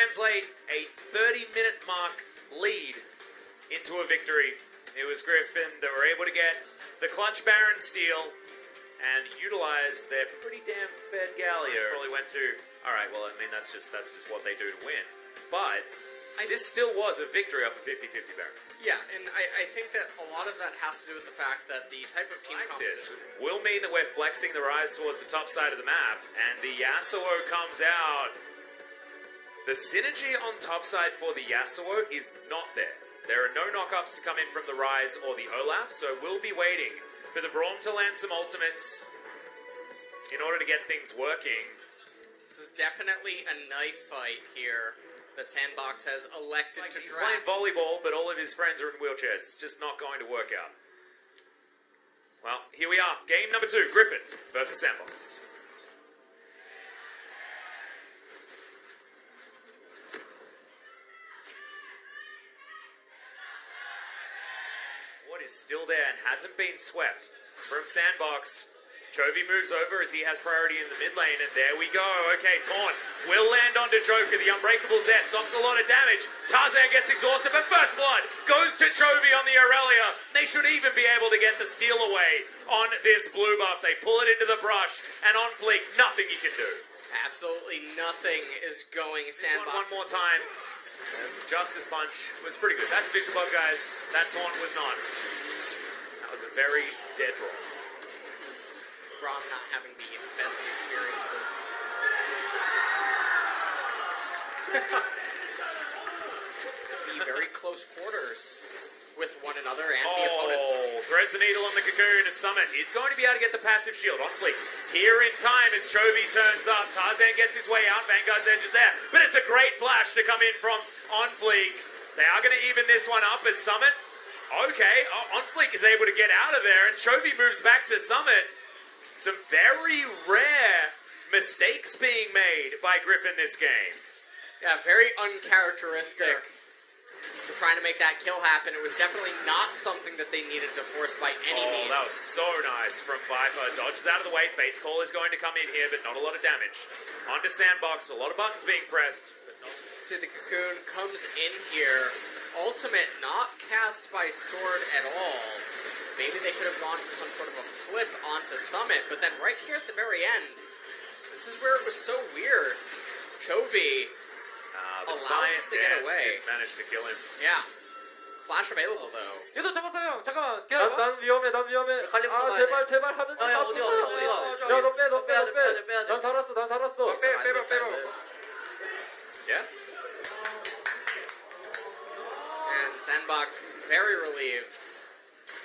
translate a 30-minute mark lead into a victory. It was Griffin that were able to get the clutch Baron steal and utilize their pretty damn fed Galio. Probably went to, alright, well, I mean, that's just what they do to win. But this still was a victory off a 50-50 Baron. Yeah, and I think that a lot of that has to do with the fact that the type of team This will mean that we're flexing the Rise towards the top side of the map, and the Yasuo comes out. The synergy on top side for the Yasuo is not there. There are no knockups to come in from the Rise or the Olaf, so we'll be waiting for the Braum to land some ultimates in order to get things working. This is definitely a knife fight here. The Sandbox has elected to He's draft. playing volleyball, but all of his friends are in wheelchairs. It's just not going to work out. Well, here we are. Game number 2, Griffin versus Sandbox. What is still there and hasn't been swept from Sandbox. Chovy moves over as he has priority in the mid lane, and there we go. Okay, Taunt will land onto Joker. The Unbreakable's there, stops a lot of damage. Tarzan gets exhausted, but First Blood goes to Chovy on the Aurelia. They should even be able to get the steal away on this blue buff. They pull it into the brush, and on Fleek, nothing he can do. Absolutely nothing is going One Sandbox. more time. As the Justice Punch was pretty good. That's visual bug, guys. That Taunt was not. That was a very dead roll. Braum not having the best experiences. Be very close quarters with one another and the opponents. Threads the needle on the Cocoon at Summit. He's going to be able to get the passive shield on Fleek. Here in time as Chovy turns up. Tarzan gets his way out. Vanguard's edge is there. But it's a great flash to come in from on Fleek. They are going to even this one up as Summit. Okay, on Fleek is able to get out of there, and Chovy moves back to Summit. Some very rare mistakes being made by Griffin this game. Yeah, very uncharacteristic for trying to make that kill happen. It was definitely not something that they needed to force by any means. That was so nice from Viper. Dodges out of the way. Fate's Call is going to come in here, but not a lot of damage. Onto Sandbox. A lot of buttons being pressed. See, the Cocoon comes in here. Ultimate not cast by Sword at all. Maybe they could have gone for some sort of a flip onto Summit, but then right here at the very end, this is where it was so weird. Chovy allows him to get away. Didn't manage to kill him. Yeah. Flash available though. 얘도 잡았어요. 잠깐만. 난 위험해. 아 제발 하든지. 야, 어디 왔어? 야너 빼. 난 살았어. 빼. Yeah. And Sandbox very relieved.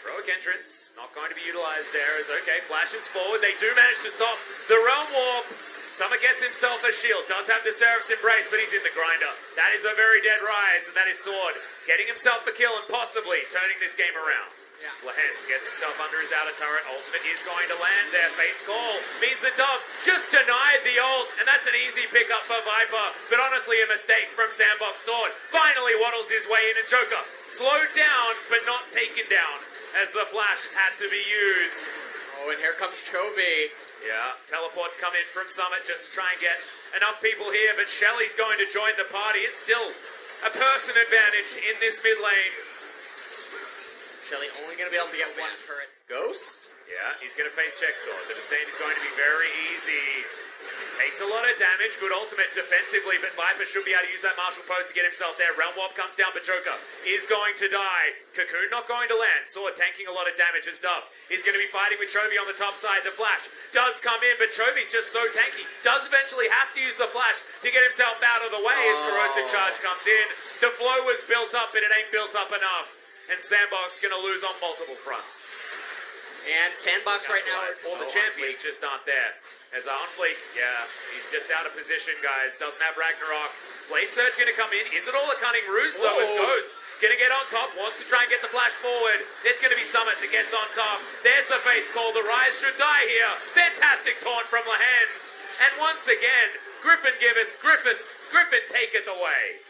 Heroic entrance, not going to be utilized there as okay, flashes forward, they do manage to stop the Realm Warp. Summer gets himself a shield, does have the Seraph's Embrace, but he's in the grinder. That is a very dead Rise, and that is Sword getting himself a kill and possibly turning this game around. Yeah. Lehens gets himself under his outer turret, ultimate is going to land there, Fate's Call means the dove just denied the ult, and that's an easy pickup for Viper, but honestly a mistake from Sandbox. Sword finally waddles his way in, and Joker slowed down, but not taken down, as the flash had to be used. Oh, and here comes Chovy. Yeah, teleport to come in from Summit just to try and get enough people here, but Shelly's going to join the party. It's still a person advantage in this mid lane. Shelly only going to be able to get one turret. Ghost? Yeah, he's going to face check Sword. The disdain is going to be very easy. Takes a lot of damage, good ultimate defensively, but Viper should be able to use that Marshall Post to get himself there. Realm Warp comes down, but Joker is going to die. Cocoon not going to land. Sword tanking a lot of damage as Dove is going to be fighting with Chovy on the top side. The flash does come in, but Chovy's just so tanky. Does eventually have to use the flash to get himself out of the way as Corrosive Charge comes in. The flow was built up, but it ain't built up enough. And Sandbox going to lose on multiple fronts. And Sandbox right now is all the champions just aren't there. As on Fleek, yeah, he's just out of position, guys. Doesn't have Ragnarok. Blade Surge going to come in. Is it all a cunning ruse, though, as Ghost going to get on top, wants to try and get the flash forward. It's going to be Summit that gets on top. There's the Fate's Call. The Rise should die here. Fantastic taunt from Lehens. And once again, Griffin giveth, Griffin taketh away.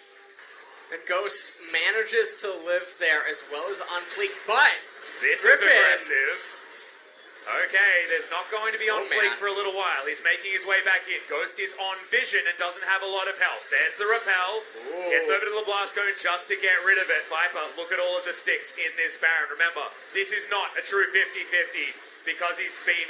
And Ghost manages to live there as well as on Fleek, but this Griffin is aggressive. Okay, there's not going to be on fleek man. for a little while. He's making his way back in. Ghost is on vision and doesn't have a lot of health. There's the repel. Gets over to the blast cone just to get rid of it. Viper, look at all of the sticks in this Baron. Remember, this is not a true 50-50 because he's been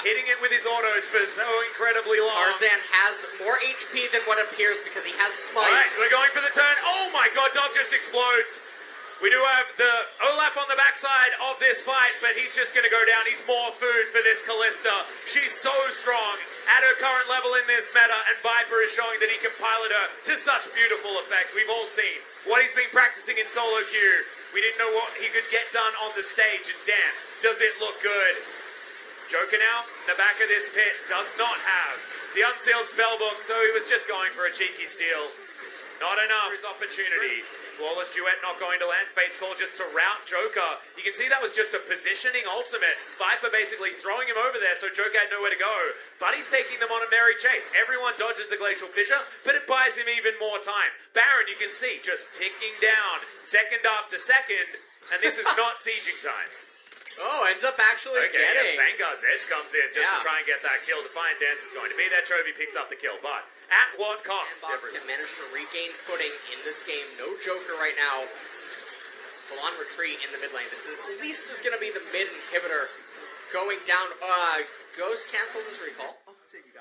hitting it with his autos for so incredibly long. Tarzan has more HP than what appears because he has smite. Alright, we're going for the turn. Oh my god, Dog just explodes. We do have the Olaf on the backside of this fight, but he's just going to go down. He's more food for this Callista. She's so strong at her current level in this meta, and Viper is showing that he can pilot her to such beautiful effect. We've all seen what he's been practicing in solo queue. We didn't know what he could get done on the stage, and damn, does it look good. Joker now, in the back of this pit, does not have the unsealed spellbook, so he was just going for a cheeky steal. Not enough. His opportunity. Flawless duet not going to land. Fate's call just to rout Joker. You can see that was just a positioning ultimate. Viper basically throwing him over there so Joker had nowhere to go. But he's taking them on a merry chase. Everyone dodges the Glacial Fissure, but it buys him even more time. Baron, you can see, just ticking down, second after second, and this is not sieging time. Oh, ends up actually getting. Vanguard's Edge comes in just to try and get that kill. Defiant Dance is going to be there. Trophy picks up the kill, but at what cost? Sandbox can manage to regain footing in this game. No Joker right now. Full on retreat in the mid lane. This is at least is going to be the mid inhibitor going down. Ghost canceled his recall.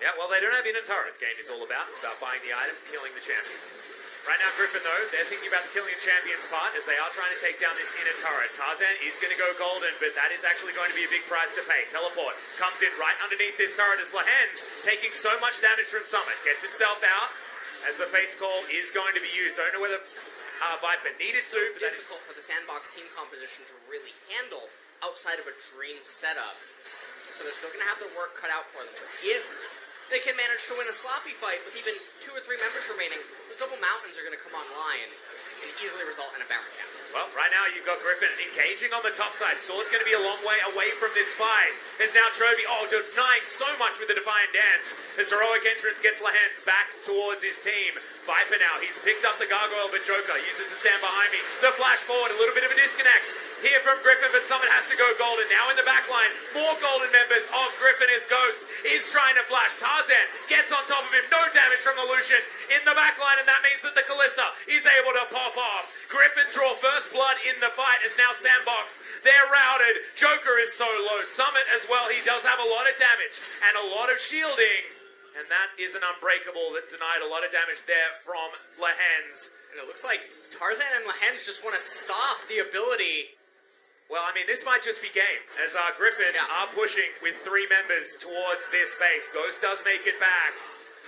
Yeah, well, they don't have Inatara. This game is all about. It's about buying the items, killing the champions. Right now, Griffin, though, they're thinking about the killing of champions part as they are trying to take down this inner turret. Tarzan is going to go golden, but that is actually going to be a big price to pay. Teleport comes in right underneath this turret as Lahen's taking so much damage from Summit. Gets himself out as the Fate's Call is going to be used. Don't know whether Viper needed to, but that is difficult for the Sandbox team composition to really handle outside of a dream setup. So they're still going to have their work cut out for them. If they can manage to win a sloppy fight with even 2 or 3 members remaining, the double mountains are going to come online and easily result in a Baron down. Well, right now you've got Griffin engaging on the top side. Sword's going to be a long way away from this fight. There's now Trophy, denying so much with the Defiant Dance. His heroic entrance gets Lahen's back towards his team. Viper now, he's picked up the gargoyle, but Joker uses to stand behind me. The flash forward, a little bit of a disconnect here from Griffin, but someone has to go golden. Now in the back line, more golden members of Griffin is Ghost. Is trying to flash. Tarzan gets on top of him. No damage from the Lucian in the back line, and that means that the Callista is able to pop off. Griffin draw first blood in the fight as now Sandbox. They're routed. Joker is so low. Summit as well. He does have a lot of damage and a lot of shielding. And that is an unbreakable that denied a lot of damage there from Lahen's. And it looks like Tarzan and Lahen's just want to stop the ability. Well, I mean, this might just be game, as Griffin are pushing with 3 members towards this base. Ghost does make it back,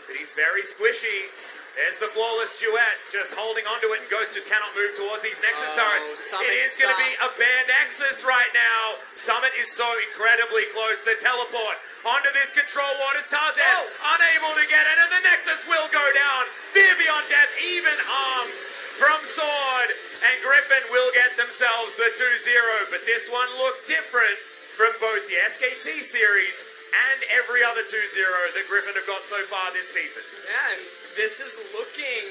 but he's very squishy. There's the flawless duet, just holding onto it, and Ghost just cannot move towards these Nexus turrets. It is going to be a bare Nexus right now. Summit is so incredibly close. The teleport onto this control waters. Tarzan unable to get it, and the Nexus will go down. Fear beyond death, even harms from Sword, and Griffin will get themselves the 2-0. But this one looked different from both the SKT series and every other 2-0 that Griffin have got so far this season. Yeah, and this is looking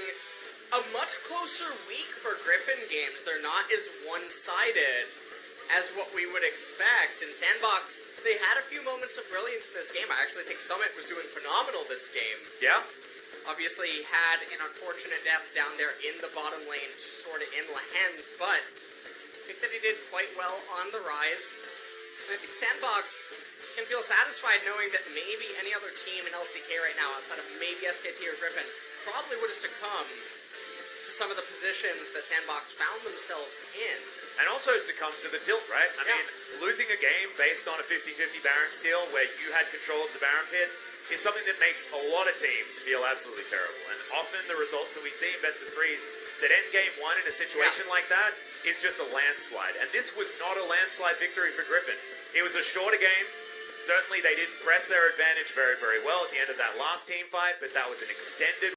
a much closer week for Griffin games. They're not as one-sided as what we would expect. In Sandbox, they had a few moments of brilliance in this game. I actually think Summit was doing phenomenal this game. Yeah. Obviously, he had an unfortunate death down there in the bottom lane to sort it in Lahen's, but I think that he did quite well on the rise. And I think Sandbox can feel satisfied knowing that maybe any other team in LCK right now, outside of maybe SKT or Griffin, probably would have succumbed to some of the positions that Sandbox found themselves in. And also succumbed to the tilt, right? I mean, losing a game based on a 50-50 Baron steal where you had control of the Baron pit is something that makes a lot of teams feel absolutely terrible. And often the results that we see in best of threes, that EndGame 1 in a situation like that is just a landslide. And this was not a landslide victory for Griffin. It was a shorter game. Certainly they didn't press their advantage very, very well at the end of that last team fight, but that was an extended